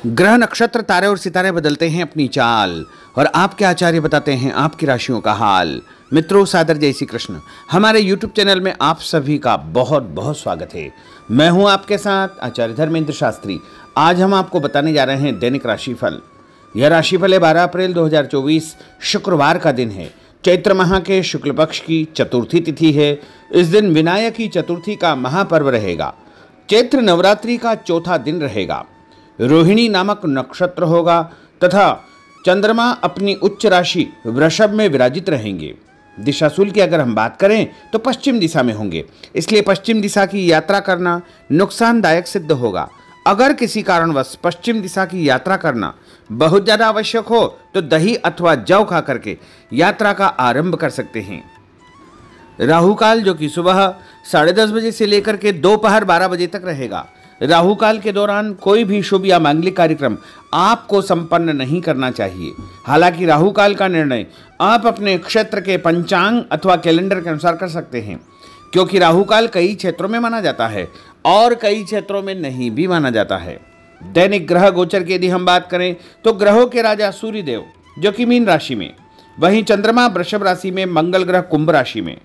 ग्रह नक्षत्र तारे और सितारे बदलते हैं अपनी चाल और आपके आचार्य बताते हैं आपकी राशियों का हाल। मित्रों, सादर जय श्री कृष्ण। हमारे YouTube चैनल में आप सभी का बहुत बहुत स्वागत है। मैं हूं आपके साथ आचार्य धर्मेंद्र शास्त्री। आज हम आपको बताने जा रहे हैं दैनिक राशिफल। यह राशिफल है 12 अप्रैल 2024 शुक्रवार का दिन है। चैत्र माह के शुक्ल पक्ष की चतुर्थी तिथि है। इस दिन विनायकी चतुर्थी का महापर्व रहेगा। चैत्र नवरात्रि का चौथा दिन रहेगा। रोहिणी नामक नक्षत्र होगा तथा चंद्रमा अपनी उच्च राशि वृषभ में विराजित रहेंगे। दिशाशूल की अगर हम बात करें तो पश्चिम दिशा में होंगे, इसलिए पश्चिम दिशा की यात्रा करना नुकसानदायक सिद्ध होगा। अगर किसी कारणवश पश्चिम दिशा की यात्रा करना बहुत ज़्यादा आवश्यक हो तो दही अथवा जौ खा करके यात्रा का आरंभ कर सकते हैं। राहु काल जो कि सुबह 10:30 बजे से लेकर के दोपहर 12 बजे तक रहेगा। राहु काल के दौरान कोई भी शुभ या मांगलिक कार्यक्रम आपको संपन्न नहीं करना चाहिए। हालांकि राहु काल का निर्णय आप अपने क्षेत्र के पंचांग अथवा कैलेंडर के अनुसार कर सकते हैं, क्योंकि राहु काल कई क्षेत्रों में माना जाता है और कई क्षेत्रों में नहीं भी माना जाता है। दैनिक ग्रह गोचर की यदि हम बात करें तो ग्रहों के राजा सूर्यदेव जो कि मीन राशि में, वहीं चंद्रमा वृषभ राशि में, मंगल ग्रह कुंभ राशि में,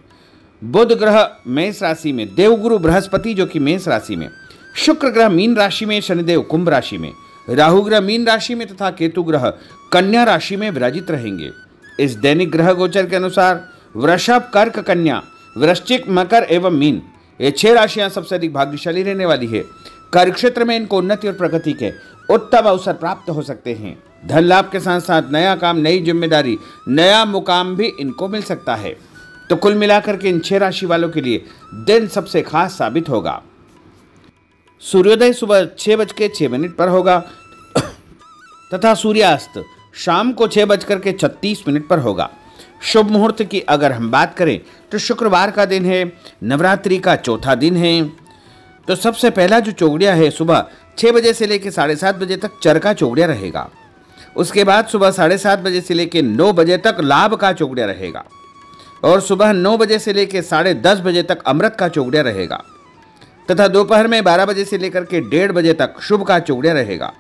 बुध ग्रह मेष राशि में, देवगुरु बृहस्पति जो कि मेष राशि में, शुक्र ग्रह मीन राशि में, शनिदेव कुंभ राशि में, राहु ग्रह मीन राशि में तथा केतु ग्रह कन्या राशि में विराजित रहेंगे। इस दैनिक ग्रह गोचर के अनुसार वृषभ, कर्क, कन्या, वृश्चिक, मकर एवं मीन ये 6 राशियां सबसे अधिक भाग्यशाली रहने वाली है। कार्य क्षेत्र में इनको उन्नति और प्रगति के उत्तम अवसर प्राप्त हो सकते हैं। धन लाभ के साथ साथ नया काम, नई जिम्मेदारी, नया मुकाम भी इनको मिल सकता है। तो कुल मिलाकर के इन 6 राशि वालों के लिए दिन सबसे खास साबित होगा। सूर्योदय सुबह 6:06 पर होगा तथा सूर्यास्त शाम को 6:36 पर होगा। शुभ मुहूर्त की अगर हम बात करें तो शुक्रवार का दिन है, नवरात्रि का चौथा दिन है। तो सबसे पहला जो चौगड़िया है सुबह 6 बजे से लेकर 7:30 बजे तक चरका चौगड़िया रहेगा। उसके बाद सुबह 7:30 बजे से लेकर 9 बजे तक लाभ का चौगड़िया रहेगा और सुबह 9 बजे से लेकर 10:30 बजे तक अमृत का चौगड़िया रहेगा तथा दोपहर में 12 बजे से लेकर के 1:30 बजे तक शुभ का चौगड़िया रहेगा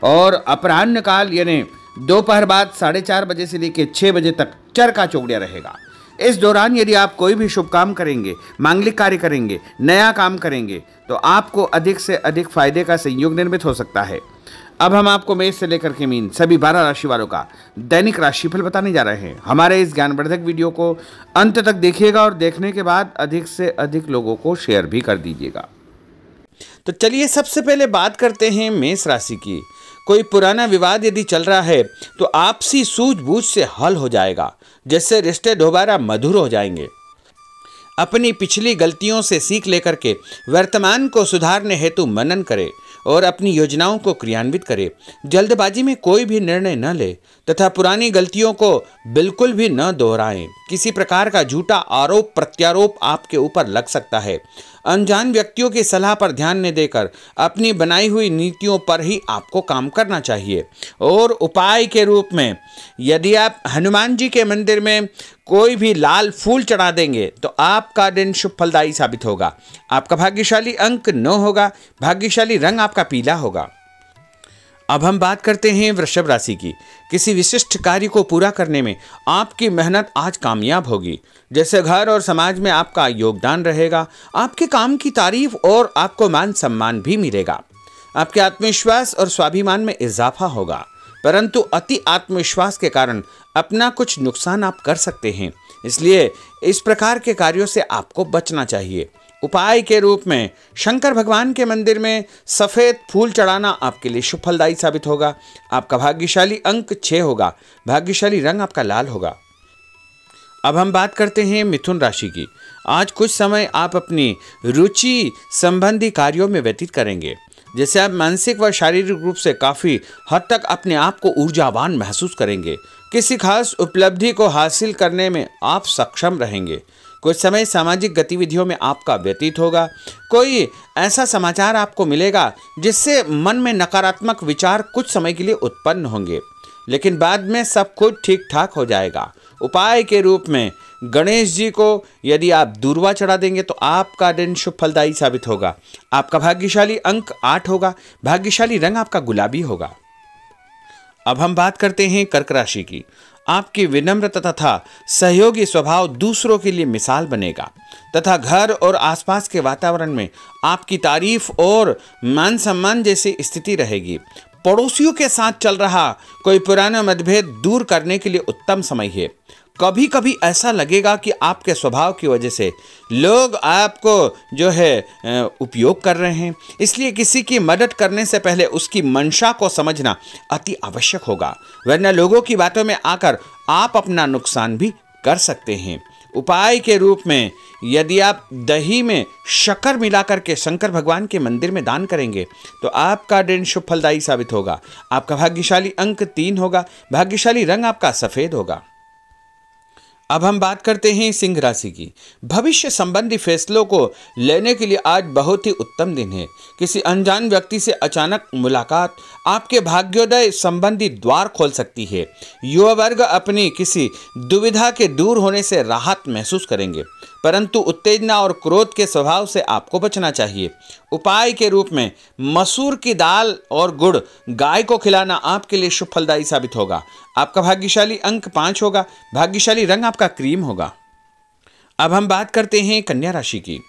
और अपराह्न काल यानी दोपहर बाद 4:30 बजे से लेकर 6 बजे तक चर का चौगड़िया रहेगा। इस दौरान यदि आप कोई भी शुभ काम करेंगे, मांगलिक कार्य करेंगे, नया काम करेंगे तो आपको अधिक से अधिक फायदे का संयोग निर्मित हो सकता है। अब हम आपको मेष से लेकर के मीन सभी 12 राशि वालों का दैनिक राशिफल बताने जा रहे हैं। हमारे इस ज्ञानवर्धक वीडियो को अंत तक देखिएगा और देखने के बाद अधिक से अधिक लोगों को शेयर भी कर दीजिएगा। तो चलिए सबसे पहले बात करते हैं मेष राशि की। कोई पुराना विवाद यदि चल रहा है तो आपसी सूझबूझ से हल हो जाएगा, जिससे रिश्ते दोबारा मधुर हो जाएंगे। अपनी पिछली गलतियों से सीख लेकर के वर्तमान को सुधारने हेतु मनन करें और अपनी योजनाओं को क्रियान्वित करें। जल्दबाजी में कोई भी निर्णय न ले तथा पुरानी गलतियों को बिल्कुल भी न दोहराएं। किसी प्रकार का झूठा आरोप प्रत्यारोप आपके ऊपर लग सकता है। अनजान व्यक्तियों की सलाह पर ध्यान न देकर अपनी बनाई हुई नीतियों पर ही आपको काम करना चाहिए। और उपाय के रूप में यदि आप हनुमान जी के मंदिर में कोई भी लाल फूल चढ़ा देंगे तो आपका दिन शुभ फलदायी साबित होगा। आपका भाग्यशाली अंक 9 होगा। भाग्यशाली रंग आपका पीला होगा। अब हम बात करते हैं वृषभ राशि की। किसी विशिष्ट कार्य को पूरा करने में आपकी मेहनत आज कामयाब होगी। जैसे घर और समाज में आपका योगदान रहेगा। आपके काम की तारीफ और आपको मान सम्मान भी मिलेगा। आपके आत्मविश्वास और स्वाभिमान में इजाफा होगा, परंतु अति आत्मविश्वास के कारण अपना कुछ नुकसान आप कर सकते हैं। इसलिए इस प्रकार के कार्यों से आपको बचना चाहिए। उपाय के रूप में शंकर भगवान के मंदिर में सफ़ेद फूल चढ़ाना आपके लिए शुभ फलदायी साबित होगा। आपका भाग्यशाली अंक 6 होगा। भाग्यशाली रंग आपका लाल होगा। अब हम बात करते हैं मिथुन राशि की। आज कुछ समय आप अपनी रुचि संबंधी कार्यों में व्यतीत करेंगे, जैसे आप मानसिक व शारीरिक रूप से काफ़ी हद तक अपने आप को ऊर्जावान महसूस करेंगे। किसी खास उपलब्धि को हासिल करने में आप सक्षम रहेंगे। कुछ समय सामाजिक गतिविधियों में आपका व्यतीत होगा। कोई ऐसा समाचार आपको मिलेगा जिससे मन में नकारात्मक विचार कुछ समय के लिए उत्पन्न होंगे। लेकिन बाद में सब कुछ ठीक ठाक हो जाएगा। उपाय के रूप में गणेश जी को यदि आप दूर्वा चढ़ा देंगे तो आपका दिन शुभ फलदायी साबित होगा। आपका भाग्यशाली अंक 8 होगा। भाग्यशाली रंग आपका गुलाबी होगा। अब हम बात करते हैं कर्क राशि की। आपकी विनम्रता तथा सहयोगी स्वभाव दूसरों के लिए मिसाल बनेगा तथा घर और आसपास के वातावरण में आपकी तारीफ और मान सम्मान जैसी स्थिति रहेगी। पड़ोसियों के साथ चल रहा कोई पुराना मतभेद दूर करने के लिए उत्तम समय है। कभी कभी ऐसा लगेगा कि आपके स्वभाव की वजह से लोग आपको जो है उपयोग कर रहे हैं, इसलिए किसी की मदद करने से पहले उसकी मंशा को समझना अति आवश्यक होगा, वरना लोगों की बातों में आकर आप अपना नुकसान भी कर सकते हैं। उपाय के रूप में यदि आप दही में शक्कर मिलाकर के शंकर भगवान के मंदिर में दान करेंगे तो आपका दिन शुभ फलदायी साबित होगा। आपका भाग्यशाली अंक 3 होगा। भाग्यशाली रंग आपका सफेद होगा। अब हम बात करते हैं सिंह राशि की। भविष्य संबंधी फैसलों को लेने के लिए आज बहुत ही उत्तम दिन है। किसी अनजान व्यक्ति से अचानक मुलाकात आपके भाग्योदय संबंधी द्वार खोल सकती है। युवा वर्ग अपनी किसी दुविधा के दूर होने से राहत महसूस करेंगे, परंतु उत्तेजना और क्रोध के स्वभाव से आपको बचना चाहिए। उपाय के रूप में मसूर की दाल और गुड़ गाय को खिलाना आपके लिए शुभ फलदायी साबित होगा। आपका भाग्यशाली अंक 5 होगा। भाग्यशाली रंग आपका क्रीम होगा। अब हम बात करते हैं कन्या राशि की।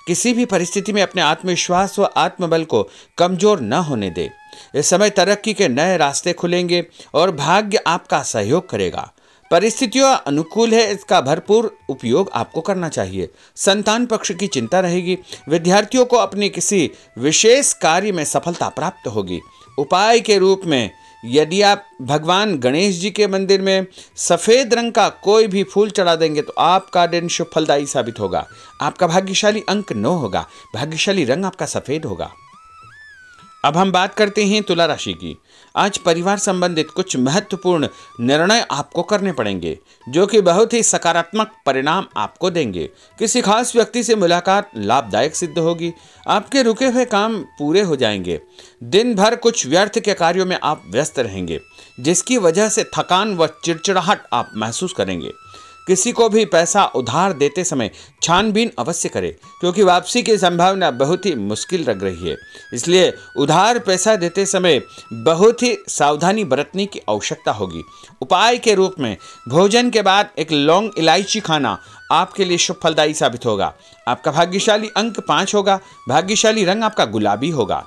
किसी भी परिस्थिति में अपने आत्मविश्वास व आत्मबल को कमजोर न होने दे। इस समय तरक्की के नए रास्ते खुलेंगे और भाग्य आपका सहयोग करेगा। परिस्थितियां अनुकूल है, इसका भरपूर उपयोग आपको करना चाहिए। संतान पक्ष की चिंता रहेगी। विद्यार्थियों को अपनी किसी विशेष कार्य में सफलता प्राप्त होगी। उपाय के रूप में यदि आप भगवान गणेश जी के मंदिर में सफेद रंग का कोई भी फूल चढ़ा देंगे तो आपका दिन शुभ फलदायी साबित होगा। आपका भाग्यशाली अंक 9 होगा। भाग्यशाली रंग आपका सफेद होगा। अब हम बात करते हैं तुला राशि की। आज परिवार संबंधित कुछ महत्वपूर्ण निर्णय आपको करने पड़ेंगे जो कि बहुत ही सकारात्मक परिणाम आपको देंगे। किसी खास व्यक्ति से मुलाकात लाभदायक सिद्ध होगी। आपके रुके हुए काम पूरे हो जाएंगे। दिन भर कुछ व्यर्थ के कार्यों में आप व्यस्त रहेंगे, जिसकी वजह से थकान व चिड़चिड़ाहट आप महसूस करेंगे। किसी को भी पैसा उधार देते समय छानबीन अवश्य करें, क्योंकि वापसी की संभावना बहुत ही मुश्किल लग रही है। इसलिए उधार पैसा देते समय बहुत ही सावधानी बरतने की आवश्यकता होगी। उपाय के रूप में भोजन के बाद एक लौंग इलायची खाना आपके लिए शुभ फलदायी साबित होगा। आपका भाग्यशाली अंक 5 होगा। भाग्यशाली रंग आपका गुलाबी होगा।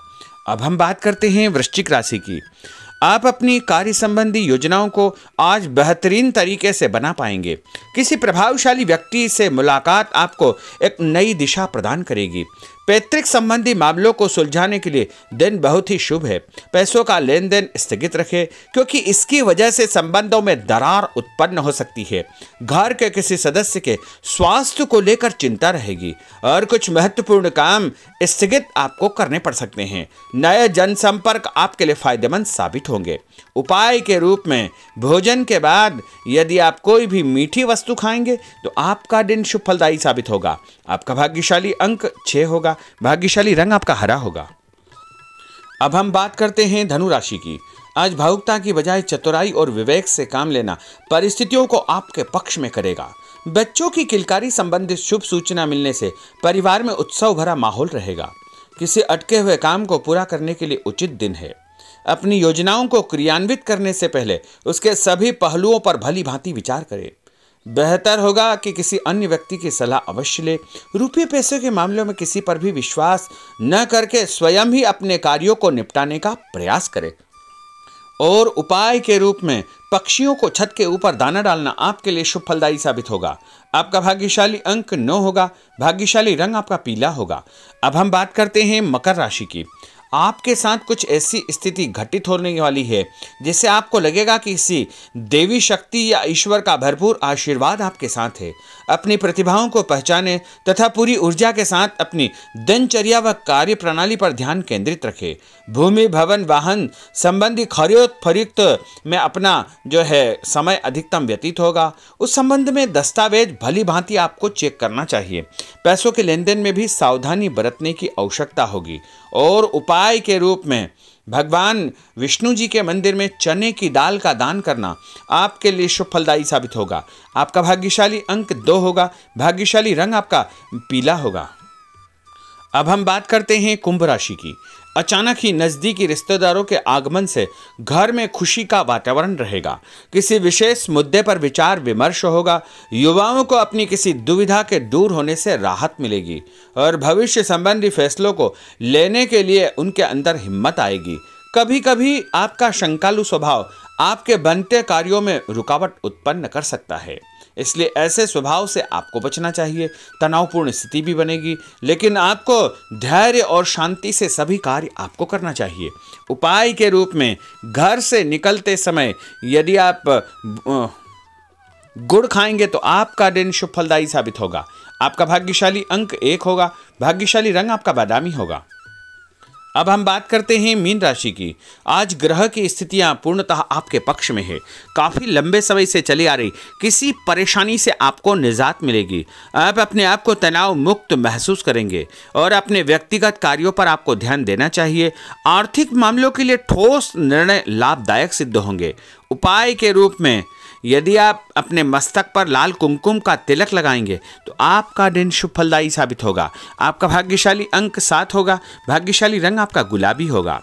अब हम बात करते हैं वृश्चिक राशि की। आप अपनी कार्य संबंधी योजनाओं को आज बेहतरीन तरीके से बना पाएंगे। किसी प्रभावशाली व्यक्ति से मुलाकात आपको एक नई दिशा प्रदान करेगी। पैतृक संबंधी मामलों को सुलझाने के लिए दिन बहुत ही शुभ है। पैसों का लेन देन स्थगित रखें, क्योंकि इसकी वजह से संबंधों में दरार उत्पन्न हो सकती है। घर के किसी सदस्य के स्वास्थ्य को लेकर चिंता रहेगी और कुछ महत्वपूर्ण काम स्थगित आपको करने पड़ सकते हैं। नए जनसंपर्क आपके लिए फायदेमंद साबित होंगे। उपाय के रूप में भोजन के बाद यदि आप कोई भी मीठी वस्तु खाएंगे तो आपका दिन शुभ फलदायी साबित होगा। आपका भाग्यशाली अंक 6 होगा। भाग्यशाली रंग आपका हरा होगा। अब हम बात करते हैं धनु राशि की। आज भावुकता की बजाय चतुराई और विवेक से काम लेना परिस्थितियों को आपके पक्ष में करेगा। बच्चों की किलकारी संबंधित शुभ सूचना मिलने से परिवार में उत्सव भरा माहौल रहेगा। किसी अटके हुए काम को पूरा करने के लिए उचित दिन है। अपनी योजनाओं को क्रियान्वित करने से पहले उसके सभी पहलुओं पर भली भांति विचार करें। बेहतर होगा कि किसी अन्य व्यक्ति की सलाह अवश्य ले। रुपये पैसे के मामलों में किसी पर भी विश्वास न करके स्वयं ही अपने कार्यों को निपटाने का प्रयास करें। और उपाय के रूप में पक्षियों को छत के ऊपर दाना डालना आपके लिए शुभ फलदायी साबित होगा। आपका भाग्यशाली अंक 9 होगा। भाग्यशाली रंग आपका पीला होगा। अब हम बात करते हैं मकर राशि की। आपके साथ कुछ ऐसी स्थिति घटित होने वाली है जिससे आपको लगेगा कि किसी देवी शक्ति या ईश्वर का भरपूर आशीर्वाद आपके साथ है। अपनी प्रतिभाओं को पहचानें तथा पूरी ऊर्जा के साथ अपनी दिनचर्या व कार्य प्रणाली पर ध्यान केंद्रित रखें। भूमि भवन वाहन संबंधी खरीद फरोख्त में अपना जो है समय अधिकतम व्यतीत होगा। उस संबंध में दस्तावेज भली भांति आपको चेक करना चाहिए। पैसों के लेन देन में भी सावधानी बरतने की आवश्यकता होगी। और उपाय के रूप में भगवान विष्णु जी के मंदिर में चने की दाल का दान करना आपके लिए शुभ फलदायी साबित होगा। आपका भाग्यशाली अंक 2 होगा। भाग्यशाली रंग आपका पीला होगा। अब हम बात करते हैं कुंभ राशि की। अचानक ही नजदीकी रिश्तेदारों के आगमन से घर में खुशी का वातावरण रहेगा। किसी विशेष मुद्दे पर विचार विमर्श होगा। युवाओं को अपनी किसी दुविधा के दूर होने से राहत मिलेगी और भविष्य संबंधी फैसलों को लेने के लिए उनके अंदर हिम्मत आएगी। कभी कभी आपका शंकालु स्वभाव आपके बनते कार्यों में रुकावट उत्पन्न कर सकता है, इसलिए ऐसे स्वभाव से आपको बचना चाहिए। तनावपूर्ण स्थिति भी बनेगी, लेकिन आपको धैर्य और शांति से सभी कार्य आपको करना चाहिए। उपाय के रूप में घर से निकलते समय यदि आप गुड़ खाएंगे तो आपका दिन शुभ फलदायी साबित होगा। आपका भाग्यशाली अंक 1 होगा। भाग्यशाली रंग आपका बादामी होगा। अब हम बात करते हैं मीन राशि की। आज ग्रह की स्थितियां पूर्णतः आपके पक्ष में है। काफी लंबे समय से चली आ रही किसी परेशानी से आपको निजात मिलेगी। आप अपने आप को तनाव मुक्त महसूस करेंगे और अपने व्यक्तिगत कार्यों पर आपको ध्यान देना चाहिए। आर्थिक मामलों के लिए ठोस निर्णय लाभदायक सिद्ध होंगे। उपाय के रूप में यदि आप अपने मस्तक पर लाल कुमकुम का तिलक लगाएंगे तो आपका दिन शुभ फलदायी साबित होगा। आपका भाग्यशाली अंक 7 होगा। भाग्यशाली रंग आपका गुलाबी होगा।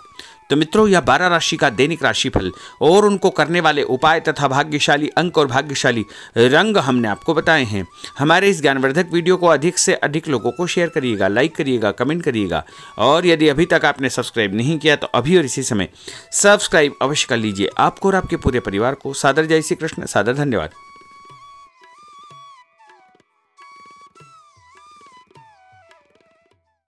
तो मित्रों, यह 12 राशि का दैनिक राशिफल और उनको करने वाले उपाय तथा भाग्यशाली अंक और भाग्यशाली रंग हमने आपको बताए हैं। हमारे इस ज्ञानवर्धक वीडियो को अधिक से अधिक लोगों को शेयर करिएगा, लाइक करिएगा, कमेंट करिएगा और यदि अभी तक आपने सब्सक्राइब नहीं किया तो अभी और इसी समय सब्सक्राइब अवश्य कर लीजिए। आपको और आपके पूरे परिवार को सादर जय श्री कृष्ण, सादर धन्यवाद।